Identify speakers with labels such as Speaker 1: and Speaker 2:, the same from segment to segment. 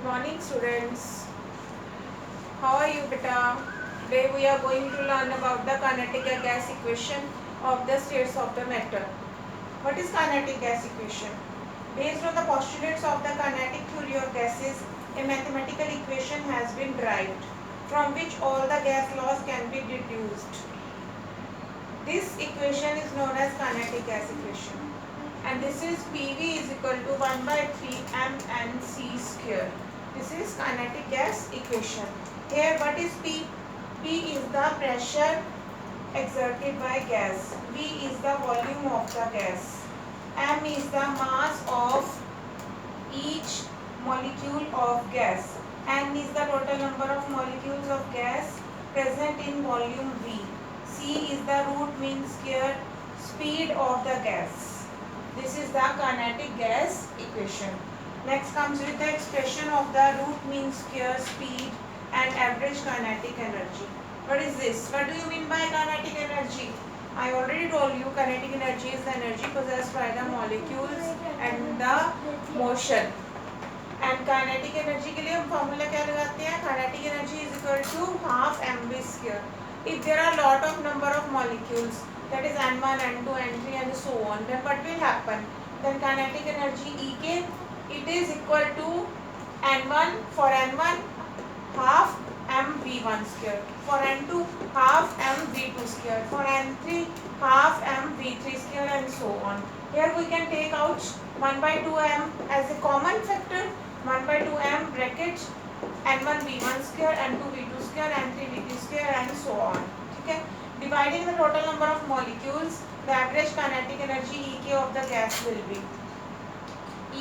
Speaker 1: Good morning, students. How are you, beta? Today we are going to learn about the kinetic gas equation of the states of the matter. What is kinetic gas equation? Based on the postulates of the kinetic theory of gases, a mathematical equation has been derived from which all the gas laws can be deduced. This equation is known as kinetic gas equation. And this is PV is equal to 1 by 3 mNc square. This is kinetic gas equation. Here what is P? P is the pressure exerted by gas. V is the volume of the gas. M is the mass of each molecule of gas. N is the total number of molecules of gas present in volume V. C is the root mean square speed of the gas. This is the kinetic gas equation. Next comes with the expression of the root mean square speed and average kinetic energy. What is this? What do you mean by kinetic energy? I already told you kinetic energy is the energy possessed by the molecules and the motion. And kinetic energy के लिए हम formula क्या लगाते हैं? Kinetic energy is equal to half mv square. If there are lot of number of molecules, that is n1, n2, n3 and so on, then what will happen? Then kinetic energy Ek, it is equal to n1 for n1 half mv1 square, for n2 half mv2 square, for n3 half mv3 square and so on. Here we can take out 1 by 2m as a common factor, 1 by 2m bracket n1 v1 square, n2 v2 square, n3 v3 square and so on. ठीक है? Dividing the total number of molecules, the average kinetic energy Ek of the gas will be.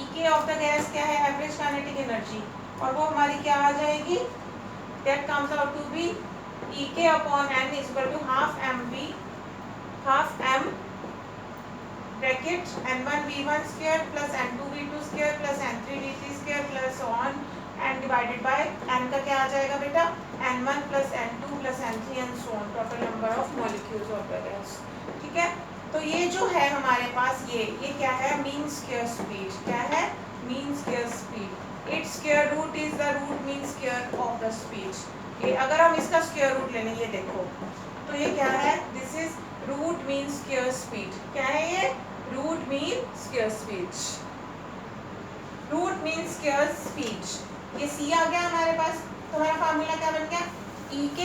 Speaker 1: Ek of the gas क्या है? Average kinetic energy. और वो हमारी क्या आ जाएगी? That comes out to be Ek upon n is equal to half m bracket n1 v1 square plus n2 v2 square plus n3 v3 square plus so on and divided by n का क्या आ जाएगा बेटा? n1 plus n2 plus n3 and so on, total number of molecules of the gas. ठीक है? तो ये जो है हमारे पास ये क्या है? Mean square speed. क्या है? Mean square speed. Its square root is the root mean square of the speed. ये अगर हम इसका स्क्वायर रूट ले लें, ये देखो तो ये क्या है? This is root mean square speed. क्या है ये? Root mean square speed. Root mean square speed. ये सी आ गया हमारे पास. तो हमारा फार्मूला क्या बन गया? Ek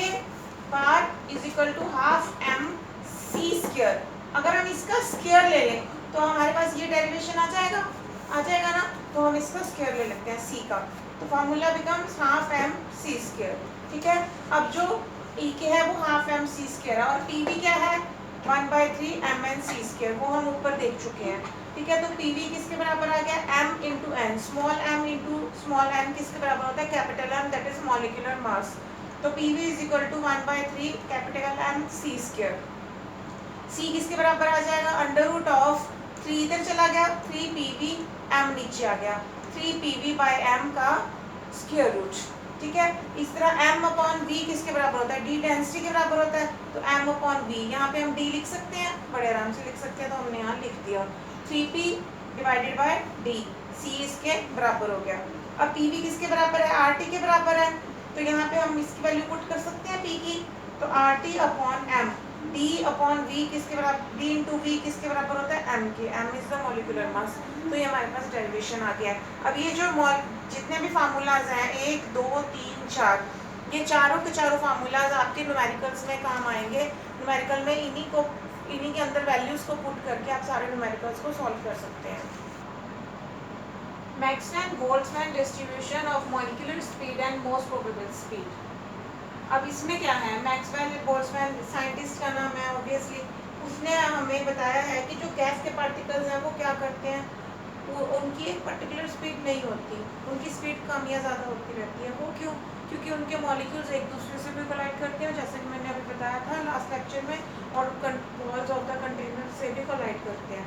Speaker 1: part is equal to half m c square. अगर हम इसका स्क्वायर ले लें तो हमारे पास ये डेरिवेशन आ जाएगा ना. तो हम इसका स्क्वायर ले लेते हैं c का. तो formula becomes half m c square. ठीक है? अब जो Ek है वो हाफ m c स्क्वायर है और Pv क्या है? 1 by 3 mn c स्क्वायर. वो हम ऊपर देख चुके हैं. ठीक है? तो Pv किसके बराबर आ गया? m into n. Small m into small n किसके बराबर होता है? Capital M, that is molecular mass. तो Pv is equal to 1 by 3 capital M c square. c किसके बराबर आ जाएगा? अंडर रूट ऑफ 3 इधर चला गया, 3 Pv m नीचे आ गया, 3 Pv by m का स्क्वायर रूट. ठीक है? इस तरह m अपॉन v किसके बराबर होता है? d डेंसिटी के बराबर होता है. तो m अपॉन v, यहाँ पे हम d लिख सकते हैं, बड़े आराम से लिख सकते हैं, तो हमने यहाँ लिख दिया 3p divided by d. c इसके बराबर हो गया. अब pv किसके बराबर है? rt के बराबर है. तो यहाँ पे हम इसकी वैल्यू पुट कर सकते हैं p की. तो rt upon m, d upon v किसके बराबर? d इंटू v किसके बराबर होता है? m के. m is the molecular mass. तो ये हमारे पास डेरिवेशन आ गया. अब ये जो जितने भी फार्मूलाज हैं 1 2 3 4, ये चारों के चारों फार्मूलाज आपके न्यूमेरिकल्स में काम आएंगे. न्यूमेरिकल में इन्हीं के अंदर वैल्यूज को पुट करके आप सारे न्यूमेरिकल्स को सॉल्व कर सकते हैं. Maxwell Boltzmann distribution of molecular speed and most probable speed. अब इसमें क्या है? मैक्सवेल बोल्ट्जमैन साइंटिस्ट का नाम है ऑब्वियसली. उसने हमें बताया है कि जो गैस के पार्टिकल्स हैं वो क्या करते हैं, वो उनकी एक पर्टिकुलर स्पीड नहीं होती, उनकी स्पीड कम या ज़्यादा होती रहती है. वो क्यों? क्योंकि उनके मॉलिक्यूल्स एक दूसरे से भी कोलाइड करते हैं, जैसे कि मैंने अभी बताया था लास्ट लेक्चर में, और वॉल्स ऑफ द कंटेनर से भी कोलाइड करते हैं.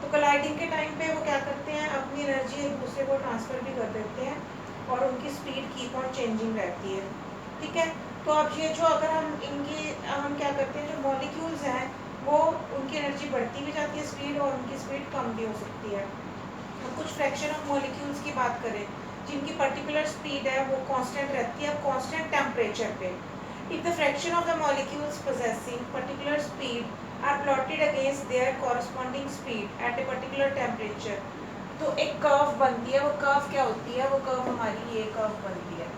Speaker 1: तो कोलाइडिंग के टाइम पे वो क्या करते हैं? अपनी एनर्जी एक दूसरे को ट्रांसफ़र भी कर देते हैं और उनकी स्पीड कीप ऑन चेंजिंग रहती है. ठीक है? तो अब ये जो अगर हम क्या करते हैं, जो मॉलिक्यूल्स हैं वो उनकी एनर्जी बढ़ती भी जाती है स्पीड, और उनकी स्पीड कम भी हो सकती है. तो कुछ फ्रैक्शन ऑफ मॉलिक्यूल्स की बात करें जिनकी पर्टिकुलर स्पीड है वो कांस्टेंट रहती है कांस्टेंट टेम्परेचर पे। If the fraction of the molecules possessing particular speed are plotted against their corresponding speed at a particular temperature, तो एक कर्व बनती है। वो कर्व क्या होती है? वो कर्व हमारी ये कर्व बनती है।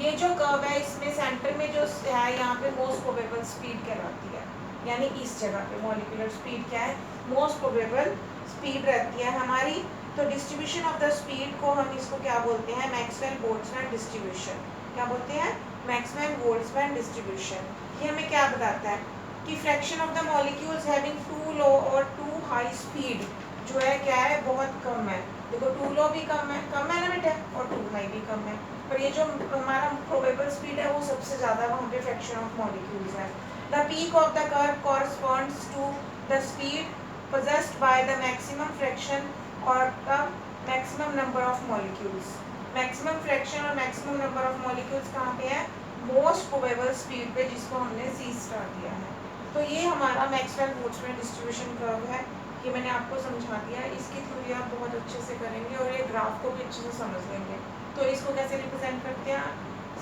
Speaker 1: ये जो कर्व है इसमें सेंटर में जो है यहाँ पे मोस्ट प्रोबेबल स्पीड कहलाती है, यानी इस जगह पे मॉलिक्यूलर स्पीड क्या है? मोस्ट प्रोबेबल स्पीड रहती है हमारी। तो डिस्ट्रीब्यूशन ऑफ द स्पीड को हम इसको क्या बोलते हैं? Maxwell Boltzmann distribution. क्या बोलते हैं? Maxwell Boltzmann distribution. ये हमें क्या बताता है कि fraction of the molecules having too low और टू हाई स्पीड जो है क्या है? बहुत कम है। देखो टू लो भी कम है ना बेटा, और टू हाई भी कम है, पर ये जो हमारा प्रोबेबल स्पीड है वो सबसे ज़्यादा वहाँ पे फ्रैक्शन ऑफ मॉलिक्यूल्स है। The peak of the curve corresponds to the speed possessed by the maximum fraction or the maximum number of molecules. maximum fraction और maximum number of molecules कहाँ पे है? most probable speed पे, जिसको हमने C star दिया है। तो ये हमारा मैक्सवेल बोल्ट्जमैन डिस्ट्रीब्यूशन कर्व है। ये मैंने आपको समझा दिया है। इसकी थ्योरी आप बहुत अच्छे से करेंगे और ये ग्राफ को भी अच्छे से समझ लेंगे। तो इसको कैसे रिप्रेजेंट करते हैं?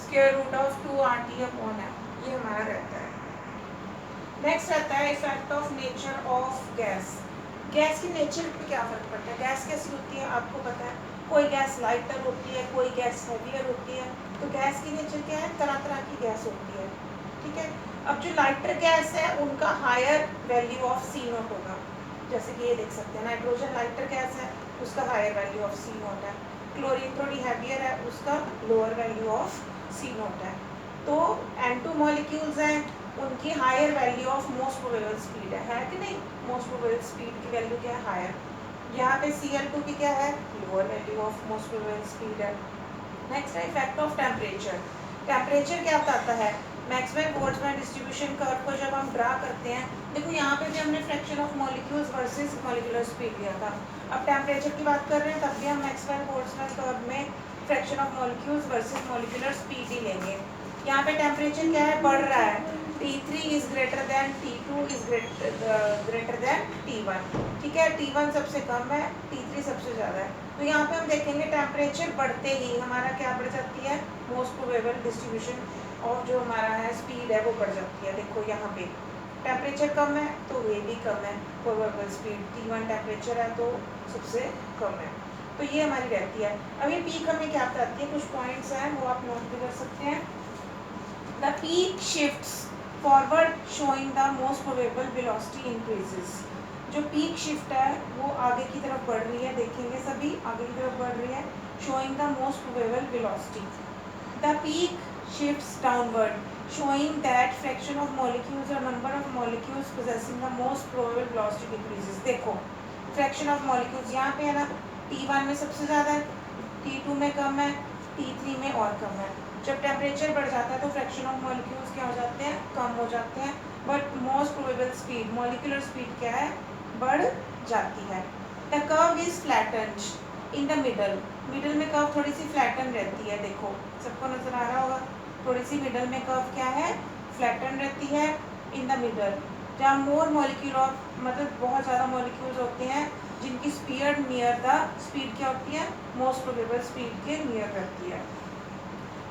Speaker 1: स्क्वायर रूट ऑफ 2RT/m, ये हमारा रहता है। नेक्स्ट रहता है effect of nature of gas. Gas की नेचर पे क्या फ़र्क पड़ता है? गैस कैसी होती है आपको पता है? कोई गैस लाइटर होती है, कोई गैस हेवियर होती है। तो गैस की नेचर क्या है? तरह तरह की गैस होती है, ठीक है। अब जो लाइटर गैस है उनका हायर वैल्यू ऑफ C0 होगा, जैसे कि ये देख सकते हैं। नाइट्रोजन लाइटर गैस है, उसका हायर वैल्यू ऑफ C0 है। क्लोरीन थोड़ी हैवियर है, उसका लोअर वैल्यू ऑफ C0 है। तो N2 मॉलिक्यूल्स हैं, उनकी higher value of most probable speed है कि नहीं? मोस्ट प्रोबेबल स्पीड की वैल्यू क्या है? हायर। यहाँ पे Cl2 की क्या है? Lower value of most probable speed है। नेक्स्ट है इफेक्ट ऑफ टेम्परेचर। टेम्परेचर क्या बताता है? मैक्सवेल बोल्ट्जमैन डिस्ट्रीब्यूशन कर्व को जब हम ड्रा करते हैं, देखो यहाँ पे भी हमने fraction of molecules versus molecular speed लिया था। अब टेम्परेचर की बात कर रहे हैं, तब भी हम मैक्सवेल बोल्ट्जमैन कर्व में fraction of molecules versus molecular speed ही लेंगे। यहाँ पे टेम्परेचर क्या है? बढ़ रहा है। T3 is greater than T2 is greater than T1, ठीक है। T1 सबसे कम है, T3 सबसे ज़्यादा है। तो यहाँ पे हम देखेंगे टेम्परेचर बढ़ते ही हमारा क्या बढ़ जाती है? मोस्ट प्रोबेबल डिस्ट्रीब्यूशन ऑफ जो हमारा है स्पीड है वो बढ़ जाती है। देखो यहाँ पे टेम्परेचर कम है तो ये भी कम है, प्रोबेबल स्पीड T1 टेम्परेचर है तो सबसे कम है। तो ये हमारी रहती है। अब ये पीक हमें क्या बताती है? कुछ पॉइंट्स हैं वो आप नोट भी कर सकते हैं। The peak shifts forward showing the most probable velocity increases. जो पीक शिफ्ट है वो आगे की तरफ बढ़ रही है, देखेंगे सभी आगे की तरफ बढ़ रही है, showing the most probable velocity. The peak shifts downward showing that fraction of molecules or number of molecules possessing the most probable velocity decreases। देखो फ्रैक्शन ऑफ मॉलिक्यूल्स यहाँ पे है ना, T1 में सबसे ज़्यादा है, T2 में कम है, T3 में और कम है। जब टेम्परेचर बढ़ जाता है तो फ्रैक्शन ऑफ मॉलिक्यूल्स क्या हो जाते हैं? कम हो जाते हैं। But most probable speed molecular speed क्या है? बढ़ जाती है। The curve is flattened in the middle. Middle में कर्व थोड़ी सी फ्लैटन रहती है, देखो सबको नजर आ रहा होगा। थोड़ी सी मिडल में कर्व क्या है? फ्लैटन रहती है इन द मिडल। जहाँ मोर मॉलिक्यूल ऑफ मतलब बहुत ज़्यादा मॉलिक्यूल्स होते हैं जिनकी स्पीड नियर द स्पीड क्या होती है? मोस्ट प्रोबेबल स्पीड के नियर रहती है।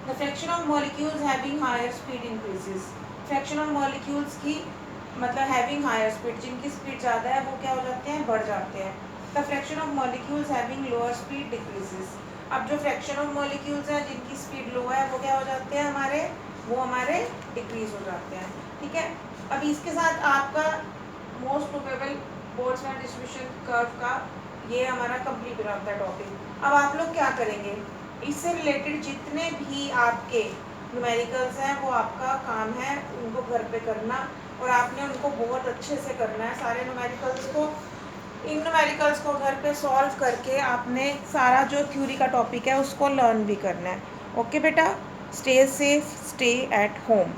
Speaker 1: The fraction of molecules having higher speed increases. Fraction of molecules की मतलब हैविंग हायर स्पीड, जिनकी स्पीड ज़्यादा है वो क्या हो जाते हैं? बढ़ जाते हैं। The fraction of molecules having lower speed decreases. अब जो फ्रैक्शन ऑफ मॉलिक्यूल्स हैं जिनकी स्पीड लो है वो क्या हो जाते हैं? हमारे डिक्रीज हो जाते हैं, ठीक है। अब इसके साथ आपका most probable Boltzmann distribution curve का ये हमारा कंप्लीट हो जाता है टॉपिक। अब आप लोग क्या करेंगे? इससे रिलेटेड जितने भी आपके न्यूमेरिकल्स हैं वो आपका काम है उनको घर पे करना, और आपने उनको बहुत अच्छे से करना है सारे न्यूमेरिकल्स को। इन न्यूमेरिकल्स को घर पे सॉल्व करके आपने सारा जो थ्योरी का टॉपिक है उसको लर्न भी करना है। ओके बेटा, stay safe, stay at home.